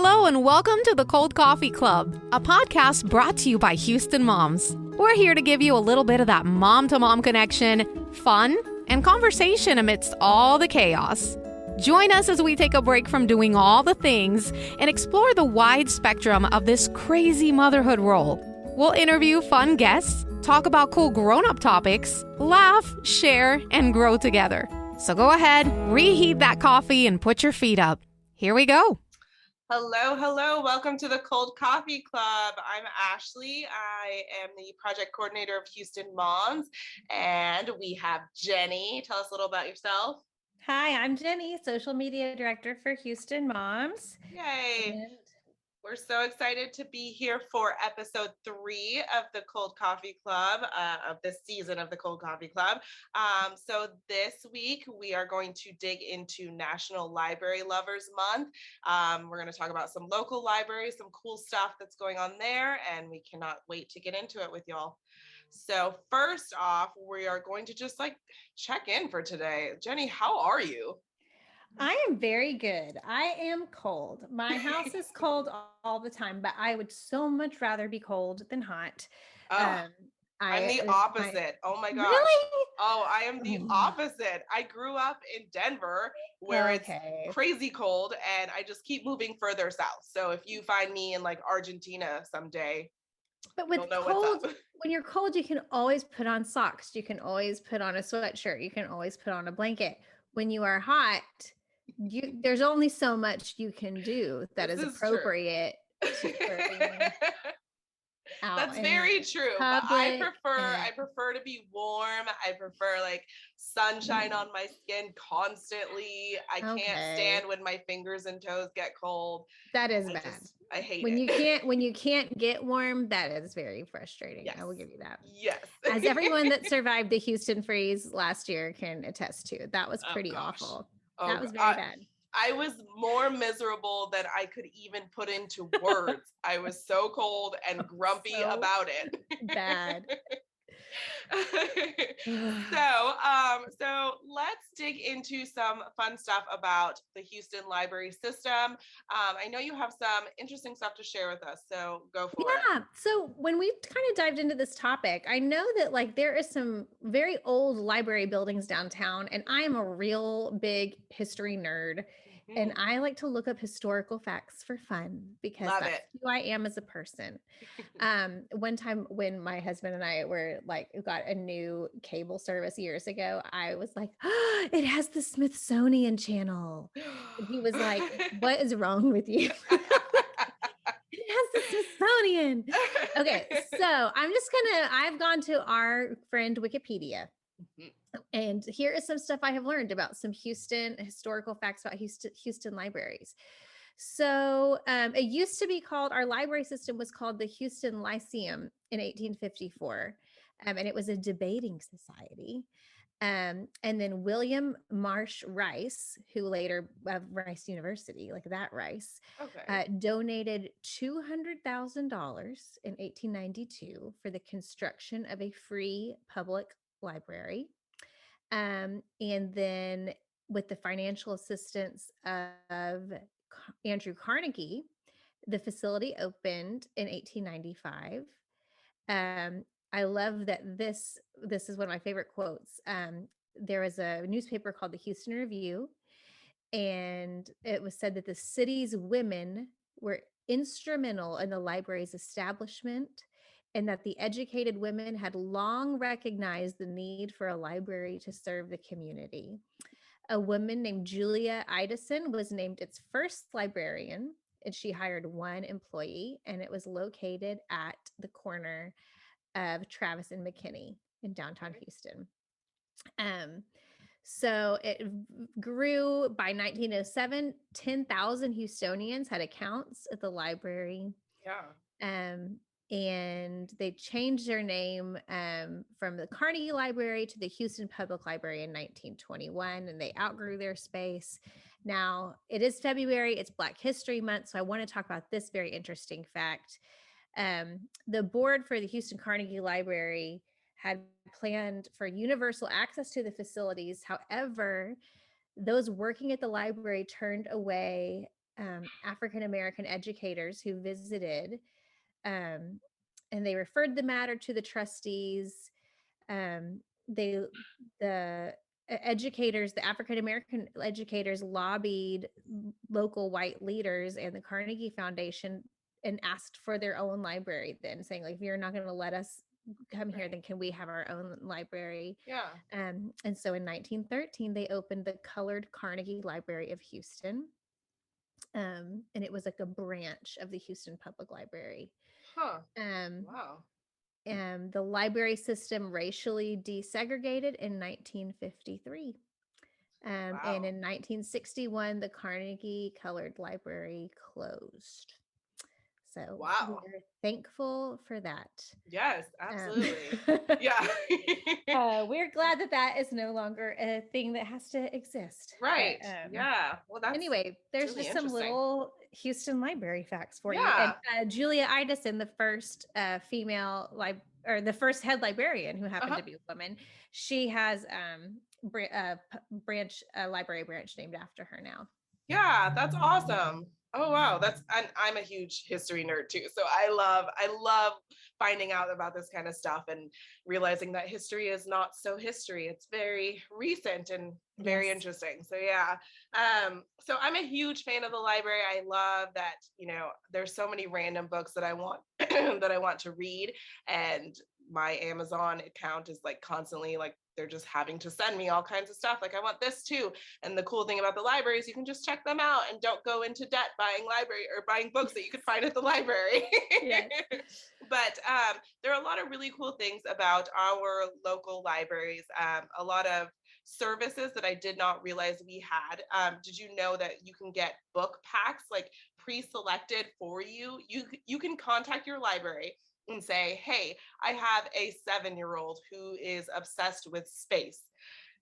Hello and welcome to the Cold Coffee Club, a podcast brought to you by Houston Moms. We're here to give you a little bit of that mom-to-mom connection, fun, and conversation amidst all the chaos. Join us as we take a break from doing all the things and explore the wide spectrum of this crazy motherhood role. We'll interview fun guests, talk about cool grown-up topics, laugh, share, and grow together. So go ahead, reheat that coffee and put your feet up. Here we go. Hello. Welcome to the Cold Coffee Club. I'm Ashley. I am the project coordinator of Houston Moms, and we have Jenny. Tell us a little about yourself. Hi, I'm Jenny, social media director for Houston Moms. Yay. We're so excited to be here for episode 3 of the Cold Coffee Club, of this season of the Cold Coffee Club. So this week, we are going to dig into National Library Lovers Month. We're going to talk about some local libraries, some cool stuff that's going on there, and we cannot wait to get into it with y'all. So first off, we are going to just check in for today. Jenny, how are you? I am very good. I am cold. My house is cold all the time, but I would so much rather be cold than hot. I'm the opposite. Oh my gosh. Really? Oh, I am the opposite. I grew up in Denver where it's crazy cold and I just keep moving further south. So if you find me in Argentina someday, but with cold, when you're cold, you can always put on socks. You can always put on a sweatshirt. You can always put on a blanket. When you are hot, there's only so much you can do that is appropriate That's very true. But I prefer to be warm. I prefer sunshine on my skin constantly. I can't stand when my fingers and toes get cold. That is bad. I hate it. When you can't get warm, that is very frustrating. Yes. I will give you that. Yes. As everyone that survived the Houston freeze last year can attest to. That was pretty awful. That was very bad. I was more miserable than I could even put into words. I was so cold and grumpy about it. Bad. So let's dig into some fun stuff about the Houston library system. I know you have some interesting stuff to share with us, so go for it. Yeah. So when we kind of dived into this topic, I know that there is some very old library buildings downtown, and I am a real big history nerd. And I like to look up historical facts for fun because that's who I am as a person. One time when my husband and I were got a new cable service years ago, I was like, oh, it has the Smithsonian Channel. And he was like, what is wrong with you? It has the Smithsonian. Okay, so I've gone to our friend Wikipedia. And here is some stuff I have learned about some historical facts about Houston libraries. So it used to be called, our library system was called the Houston Lyceum in 1854. And it was a debating society. And then William Marsh Rice, who later of Rice University, that Rice, donated $200,000 in 1892 for the construction of a free public library. And then with the financial assistance of Andrew Carnegie, the facility opened in 1895. I love that this is one of my favorite quotes. There was a newspaper called the Houston Review, and it was said that the city's women were instrumental in the library's establishment, and that the educated women had long recognized the need for a library to serve the community. A woman named Julia Idison was named its first librarian, and she hired one employee, and it was located at the corner of Travis and McKinney in downtown Houston. So it grew by 1907. 10,000 Houstonians had accounts at the library. Yeah. And they changed their name from the Carnegie Library to the Houston Public Library in 1921, and they outgrew their space. Now, it is February, it's Black History Month, so I want to talk about this very interesting fact. The board for the Houston Carnegie Library had planned for universal access to the facilities. However, those working at the library turned away African American educators who visited, and they referred the matter to the trustees. They the educators, the African American educators, lobbied local white leaders and the Carnegie Foundation and asked for their own library. Then saying, like, if you're not going to let us come here, then can we have our own library? Yeah. And so in 1913 they opened the Colored Carnegie Library of Houston, and it was like a branch of the Houston Public Library. Huh. um Wow. the library system racially desegregated in 1953. And Wow. in 1961, the Carnegie Colored Library closed. So Wow. we're thankful for that. Yes, absolutely. Yeah. We're glad that that is no longer a thing that has to exist. Right. But, Yeah. Well, that's anyway, there's really just some interesting. little Houston library facts for you. Yeah. And Julia Idison, the first female or the first head librarian who happened Uh-huh. to be a woman, she has a library branch named after her now. Yeah, that's awesome. Oh wow, I'm a huge history nerd too. So I love finding out about this kind of stuff and realizing that history is not so history. It's very recent and very Yes. interesting. So yeah. So I'm a huge fan of the library. I love that, there's so many random books that I want that I want to read, and my Amazon account is like constantly like they're just having to send me all kinds of stuff. Like, I want this too. And the cool thing about the library is you can just check them out and don't go into debt buying library or buying books that you could find at the library. Yes. But there are a lot of really cool things about our local libraries. A lot of services that I did not realize we had. Did you know that you can get book packs like pre-selected for you? You can contact your library and say, hey, I have a 7-year-old who is obsessed with space.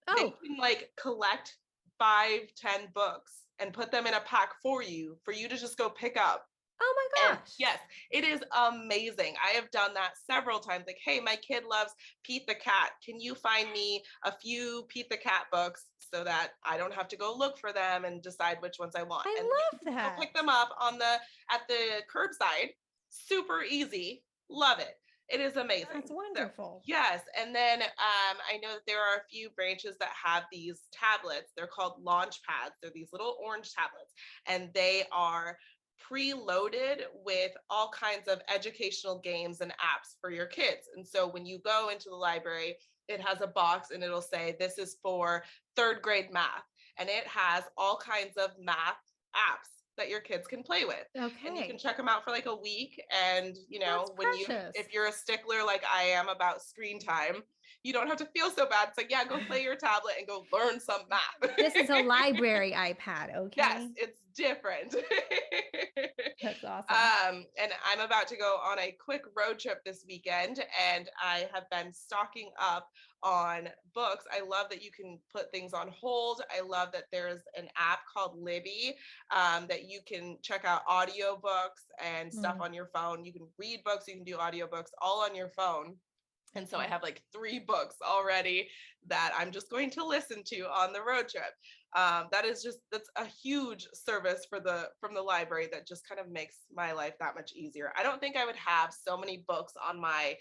They can like collect 5-10 books and put them in a pack for you to just go pick up. Oh my gosh. And yes, it is amazing. I have done that several times. Like, hey, my kid loves Pete the Cat. Can you find me a few Pete the Cat books so that I don't have to go look for them and decide which ones I want? I and love that. Go pick them up at the curbside. Super easy. Love it. It is amazing. That's wonderful. So, yes. And then I know that there are a few branches that have these tablets. They're called launch pads. They're these little orange tablets, and they are preloaded with all kinds of educational games and apps for your kids. And so when you go into the library, it has a box and it'll say, this is for 3rd grade math. And it has all kinds of math apps that your kids can play with. Okay. And you can check them out for like a week. And That's precious. if you're a stickler like I am about screen time, you don't have to feel so bad. It's like, yeah, go play your tablet and go learn some math. This is a library iPad, okay? Yes, it's different. That's awesome. And I'm about to go on a quick road trip this weekend, and I have been stocking up on books. I love that you can put things on hold. I love that there's an app called Libby that you can check out audiobooks and stuff on your phone. You can read books, you can do audiobooks all on your phone. And so I have like 3 books already that I'm just going to listen to on the road trip. That's a huge service from the library that just kind of makes my life that much easier. I don't think I would have so many books on my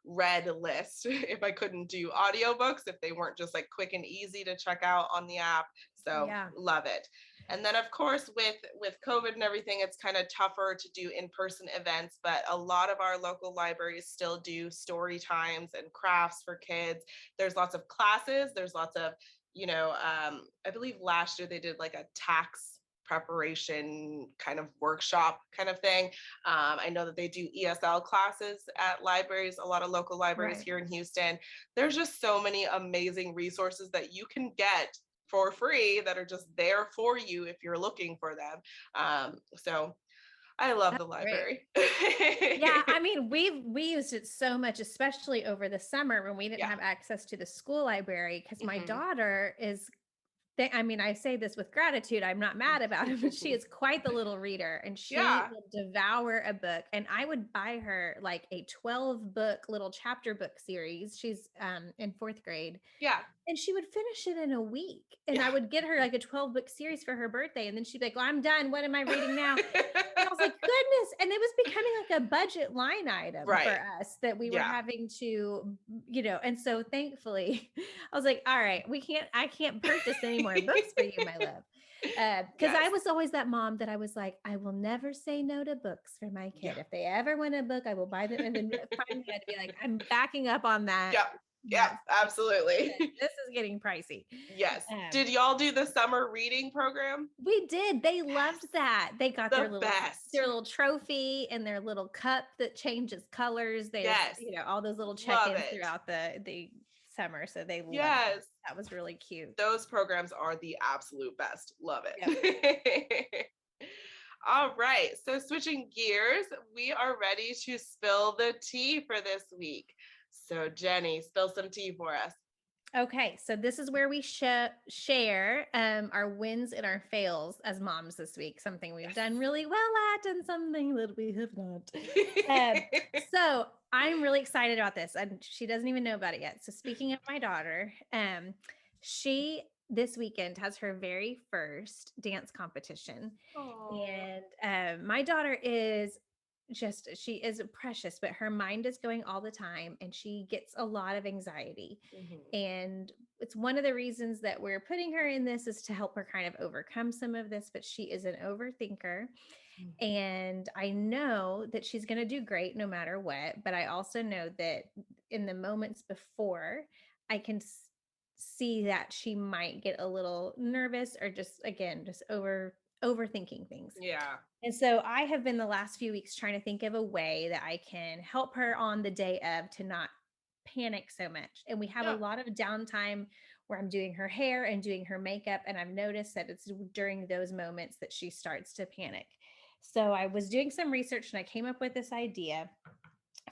read list if I couldn't do audiobooks, if they weren't just like quick and easy to check out on the app. So love it. And then of course with COVID and everything, it's kind of tougher to do in-person events, but a lot of our local libraries still do story times and crafts for kids. There's lots of classes. There's lots of, I believe last year they did like a tax preparation kind of workshop kind of thing. I know that they do ESL classes at libraries, a lot of local libraries here in Houston. There's just so many amazing resources that you can get for free that are just there for you if you're looking for them. So I love the library. Yeah, I mean, we used it so much, especially over the summer when we didn't have access to the school library, because my daughter is I mean, I say this with gratitude. I'm not mad about it, but she is quite the little reader and she Yeah. will devour a book. And I would buy her like a 12 book little chapter book series. She's in 4th grade. Yeah. And she would finish it in a week. And I Yeah. would get her like a 12 book series for her birthday. And then she'd be like, well, I'm done. What am I reading now? And I was like, goodness. And it was becoming like a budget line item Right. for us that we were Yeah. having to, and so thankfully I was like, all right, I can't purchase any more books for you, my love. Because I Yes. was always that mom that I was like, I will never say no to books for my kid. Yeah. If they ever want a book, I will buy them. And then finally I had to be like, I'm backing up on that. Yeah. Yeah, absolutely. This is getting pricey. Yes. Did y'all do the summer reading program? We did. They loved that. They got The best. their little trophy and their little cup that changes colors. There's, Yes. all those little Love check-ins it. throughout the summer. So they loved it. Yes. That was really cute. Those programs are the absolute best. Love it. All right. So switching gears, we are ready to spill the tea for this week. So Jenny, spill some tea for us. Okay, so this is where we share our wins and our fails as moms this week. Something we've done really well at, and something that we have not. So I'm really excited about this, and she doesn't even know about it yet. So speaking of my daughter, she this weekend has her very first dance competition, and my daughter is she is precious, but her mind is going all the time and she gets a lot of anxiety. And it's one of the reasons that we're putting her in this is to help her kind of overcome some of this, but she is an overthinker. And I know that she's going to do great no matter what, but I also know that in the moments before, I can see that she might get a little nervous or just overthinking things. Yeah. And so I have been the last few weeks trying to think of a way that I can help her on the day of to not panic so much. And we have a lot of downtime where I'm doing her hair and doing her makeup. And I've noticed that it's during those moments that she starts to panic. So I was doing some research and I came up with this idea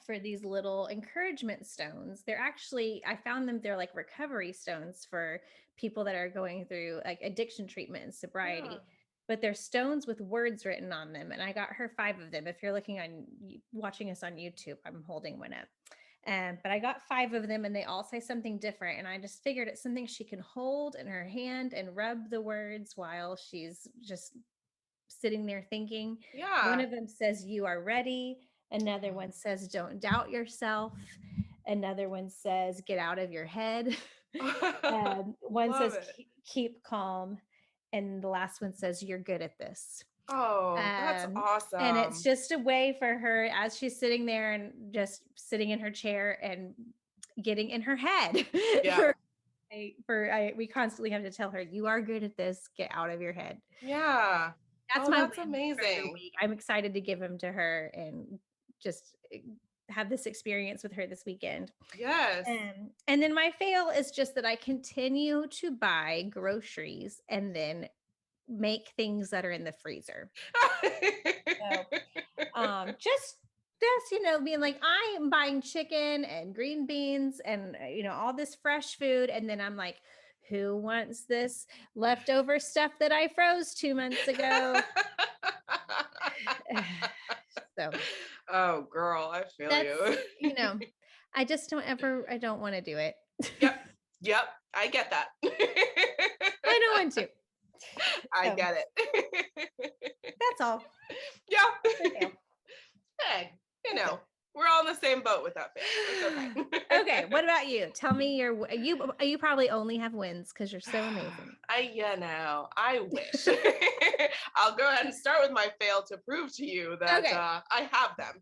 for these little encouragement stones. I found them, they're like recovery stones for people that are going through like addiction treatment and sobriety. But they're stones with words written on them. And I got her 5 of them. If you're watching us on YouTube, I'm holding one up. But I got 5 of them and they all say something different. And I just figured it's something she can hold in her hand and rub the words while she's just sitting there thinking. Yeah. One of them says, "You are ready." Another one says, "Don't doubt yourself." Another one says, "Get out of your head." One says, "Keep calm." And the last one says, "You're good at this." Oh, that's awesome. And it's just a way for her as she's sitting there and just sitting in her chair and getting in her head. Yeah. We constantly have to tell her, "You are good at this. Get out of your head." Yeah. That's amazing. I'm excited to give them to her and just have this experience with her this weekend. Yes. And then my fail is just that I continue to buy groceries and then make things that are in the freezer. So, just being like, I am buying chicken and green beans and all this fresh food, and then I'm like, who wants this leftover stuff that I froze 2 months ago? So, oh girl, I feel you. I just I don't want to do it. Yep. I get that. I don't want to. I get it. That's all. Yeah. Hey, we're all in the same boat with that. It's okay. Okay. What about you? Tell me you probably only have wins because you're so amazing. I wish. I'll go ahead and start with my fail to prove to you that I have them.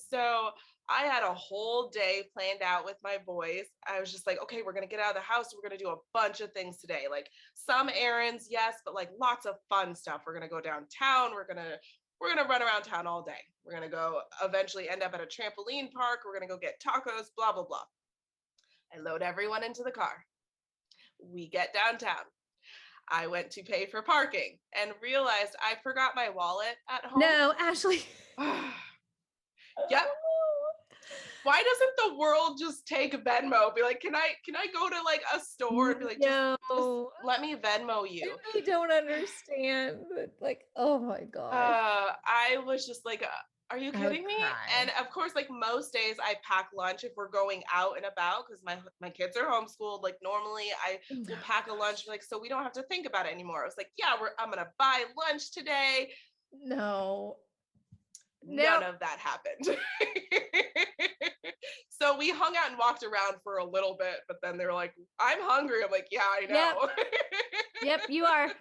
So I had a whole day planned out with my boys. I was just like, okay, we're going to get out of the house. We're going to do a bunch of things today. Like some errands, yes, but like lots of fun stuff. We're going to go downtown. We're going to run around town all day. We're going to go eventually end up at a trampoline park. We're going to go get tacos, blah, blah, blah. I load everyone into the car. We get downtown. I went to pay for parking and realized I forgot my wallet at home. No, Ashley. Yep. Why doesn't the world just take Venmo? Be like, can I go to like a store and be like, just let me Venmo you? I don't understand. Like, oh my gosh. I was just like, are you kidding me? Cry. And of course, like most days I pack lunch if we're going out and about because my kids are homeschooled. Like normally I will pack a lunch like so we don't have to think about it anymore. I was like, yeah, I'm gonna buy lunch today. No. None of that happened. So we hung out and walked around for a little bit, but then they were like, I'm hungry. I'm like, yeah, I know. Yep, you are.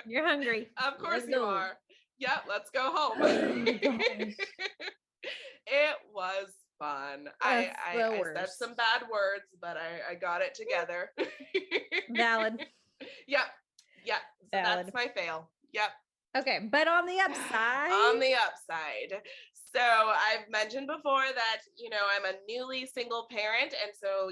You're hungry. Of course you are. Yep, let's go home. Oh my gosh. It was fun. I said some bad words, but I got it together. Valid. Yep. So that's my fail. Yep. Okay, but on the upside. On the upside. So I've mentioned before that, I'm a newly single parent. And so,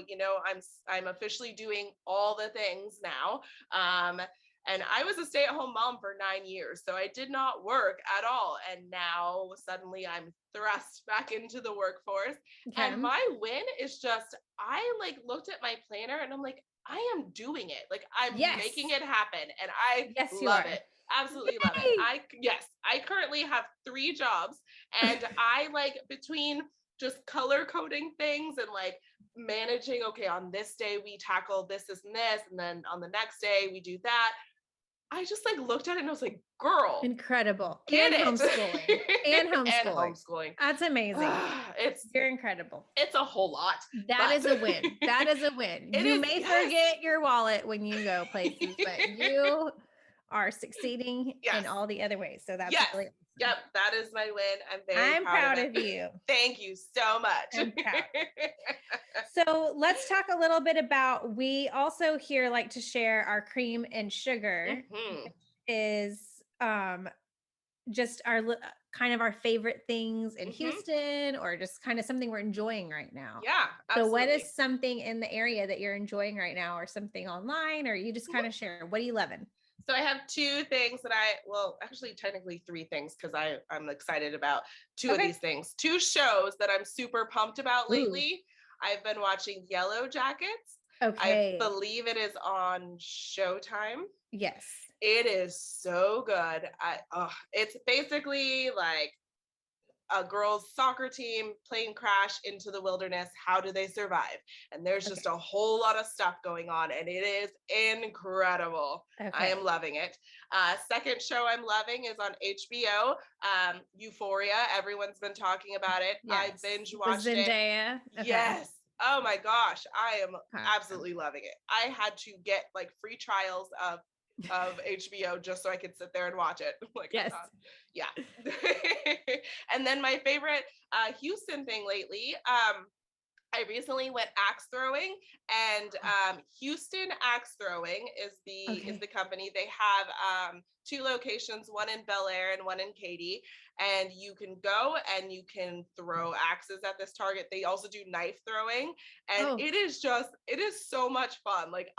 I'm officially doing all the things now. And I was a stay-at-home mom for 9 years, so I did not work at all. And now suddenly I'm thrust back into the workforce. Okay. And my win is just, I like looked at my planner and I'm like, I am doing it. Like I'm making it happen. And I love it. Absolutely love it. I currently have 3 jobs and I like between just color coding things and like managing, okay, on this day we tackle this and this, and then on the next day we do that. I just like looked at it and I was like, girl, incredible. Get it. Homeschooling. And homeschooling. That's amazing. You're incredible. It's a whole lot. That is a win. That is a win. You may forget your wallet when you go places, but you are succeeding in all the other ways. So that's really awesome. Yep, that is my win. I'm very proud of you. Thank you so much. I'm proud. So let's talk a little bit about, we also here like to share our cream and sugar, which is just our kind of our favorite things in Houston, or just kind of something we're enjoying right now. Yeah, absolutely. So what is something in the area that you're enjoying right now, or something online, or you just kind of share? What are you loving? So I have 2 things that actually technically 3 things because I'm excited about 2 of these things. 2 shows that I'm super pumped about lately. I've been watching Yellow Jackets. Okay. I believe it is on Showtime. Yes. It is so good. It's basically like a girls' soccer team plane crash into the wilderness. How do they survive? And there's just a whole lot of stuff going on, and it is incredible. I am loving it. Second show I'm loving is on HBO, Euphoria. Everyone's been talking about it. I binge watched it. Zendaya. Yes. Oh my gosh, I am absolutely loving it. I had to get like free trials of HBO just so I could sit there and watch it. Like, yes. Yeah. And then my favorite Houston thing lately, I recently went axe throwing, and Houston Axe Throwing is the company. They have 2 locations, one in Bel Air and one in Katy, and you can go and you can throw axes at this target. They also do knife throwing, and it is so much fun. Like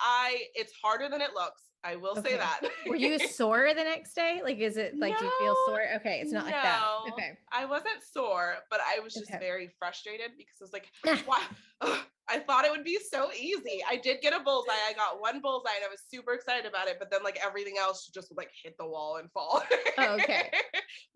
it's harder than it looks. I will say that. Were you sore the next day? Like, is it like, do you feel sore? Okay. It's not like that. Okay. I wasn't sore, but I was just very frustrated because I was like, wow. I thought it would be so easy. I did get a bullseye. I got 1 bullseye and I was super excited about it, but then like everything else just would like hit the wall and fall. Okay.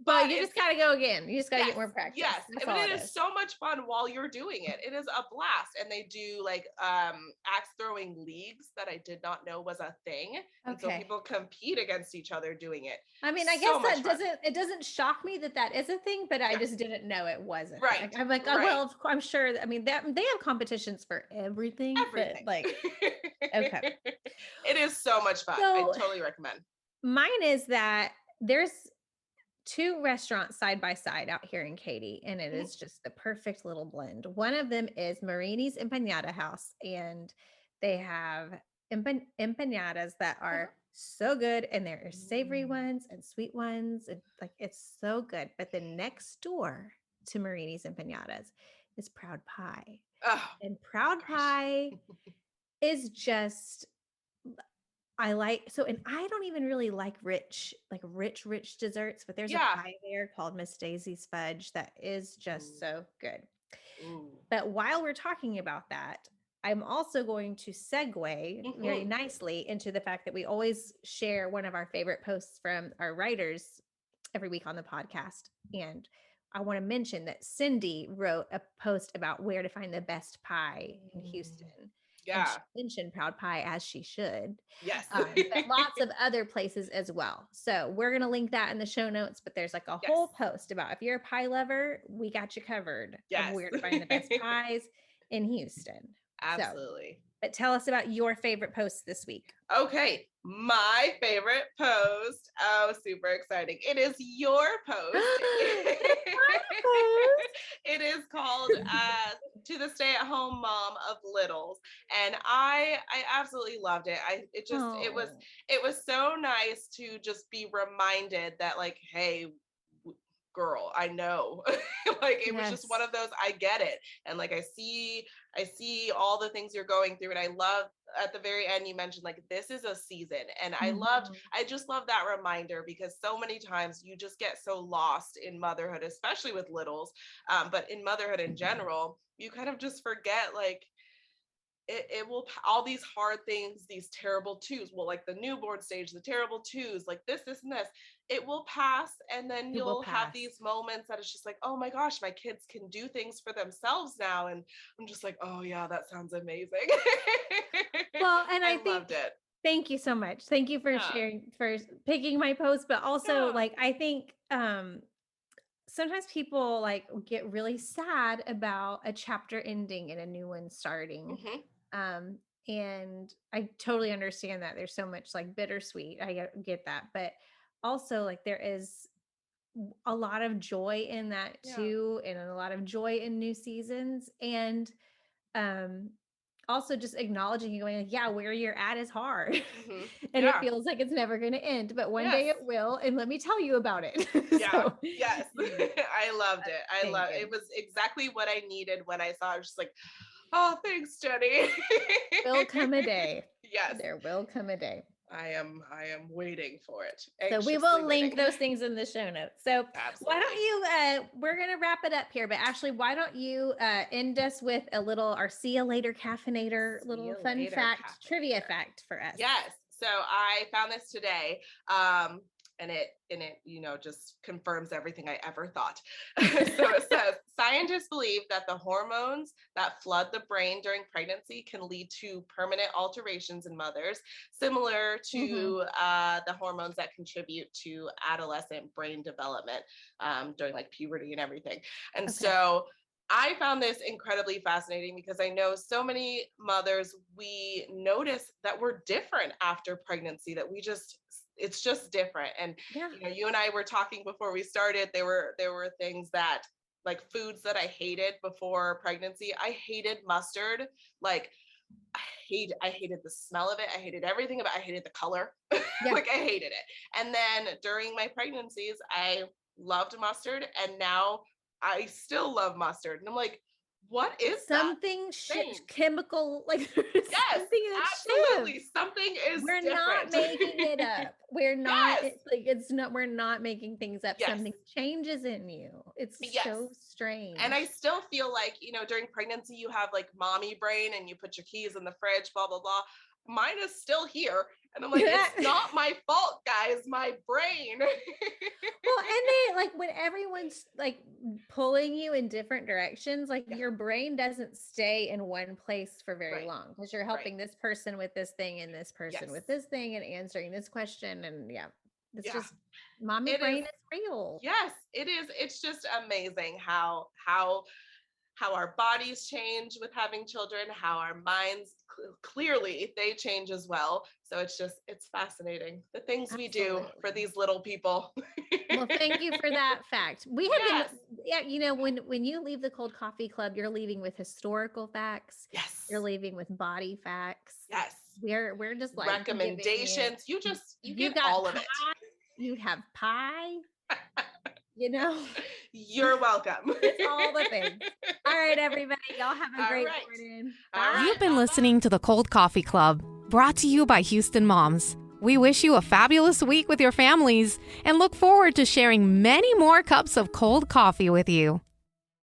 But you just gotta go again. You just gotta get more practice. Yes. But it is so much fun while you're doing it. It is a blast. And they do like axe throwing leagues that I did not know was a thing. And so people compete against each other doing it. I mean, I guess it doesn't shock me that is a thing, but I just didn't know it wasn't. Right. Like, I'm like, oh, well, I'm sure. I mean, they have competitions for everything. But like, okay. It is so much fun. I totally recommend. Mine is that there's 2 restaurants side by side out here in Katy, and it is just the perfect little blend. One of them is Marini's Empanada House, and they have empanadas that are so good, and there are savory ones and sweet ones, and like it's so good. But the next door to Marini's Empanadas is Proud Pie. And Proud Pie is just, and I don't even really like rich desserts, but there's a pie there called Miss Daisy's Fudge that is just so good. Ooh. But while we're talking about that, I'm also going to segue very nicely into the fact that we always share one of our favorite posts from our writers every week on the podcast. And I want to mention that Cindy wrote a post about where to find the best pie in Houston. And Yeah. she mentioned Proud Pie, as she should. Yes. But lots of other places as well. So we're going to link that in the show notes, but there's like a whole post about if you're a pie lover, we got you covered of where to find the best pies in Houston. Absolutely. So, but tell us about your favorite posts this week. Okay, my favorite post. Oh, super exciting. It is your post. It is called To the Stay-at-Home Mom of Littles. And I absolutely loved it. It was so nice to just be reminded that, like, hey, girl, I know. Like, it was just one of those, I get it. And like, I see all the things you're going through. And I love at the very end, you mentioned like, this is a season. And I just love that reminder, because so many times you just get so lost in motherhood, especially with littles. But in motherhood in general, you kind of just forget, like, it will, all these hard things, these terrible twos, well, like the newborn stage, the terrible twos, like this and this, it will pass. And then you'll have these moments that it's just like, oh my gosh, my kids can do things for themselves now. And I'm just like, oh yeah, that sounds amazing. Well, and I loved it. Thank you so much. Thank you for sharing, for picking my post, but also like, I think, sometimes people like get really sad about a chapter ending and a new one starting. And I totally understand that there's so much like bittersweet. I get that. But also, like, there is a lot of joy in that too, and a lot of joy in new seasons. And also just acknowledging and going, like, yeah, where you're at is hard. And it feels like it's never going to end, but one day it will. And let me tell you about it. Yes. I loved it. It was exactly what I needed when I saw it. I was just like, oh, thanks, Jenny. Will come a day. Yes. There will come a day. I am waiting for it. So we will link those things in the show notes. So why don't you, we're going to wrap it up here, but Ashley, why don't you end us with a little, our see you later caffeinator, little fun fact, trivia fact for us. Yes. So I found this today. And it, you know, just confirms everything I ever thought. So it says, scientists believe that the hormones that flood the brain during pregnancy can lead to permanent alterations in mothers, similar to the hormones that contribute to adolescent brain development during like puberty and everything. And so I found this incredibly fascinating, because I know so many mothers, we notice that we're different after pregnancy, that it's just different. And you know, you and I were talking before we started, there were things that, like, foods that I hated before pregnancy. I hated mustard. Like, I hated the smell of it. I hated everything about it. I hated the color. Like, I hated it. And then during my pregnancies, I loved mustard, and now I still love mustard. And I'm like, what is something chemical, like something absolutely something is we're different. Not making it up. We're not we're not making things up. Something changes in you. It's so strange. And I still feel like, you know, during pregnancy you have like mommy brain and you put your keys in the fridge, blah blah blah. Mine is still here. And I'm like, it's not my fault, guys, my brain. Well, and they, like, when everyone's like pulling you in different directions, like your brain doesn't stay in one place for very long, because you're helping this person with this thing and this person with this thing and answering this question. And it's just, mommy brain is real. Yes, it is. It's just amazing how our bodies change with having children, how our minds clearly they change as well. So it's fascinating, the things we do for these little people. Well, thank you for that fact. We have been, you know, when you leave the Cold Coffee Club, you're leaving with historical facts. Yes. You're leaving with body facts. Yes. We're just like recommendations. You get all of it. You have pie. You know, you're welcome. It's all the things. All right, everybody. Y'all have a great morning. You've been listening to the Cold Coffee Club, brought to you by Houston Moms. We wish you a fabulous week with your families and look forward to sharing many more cups of cold coffee with you.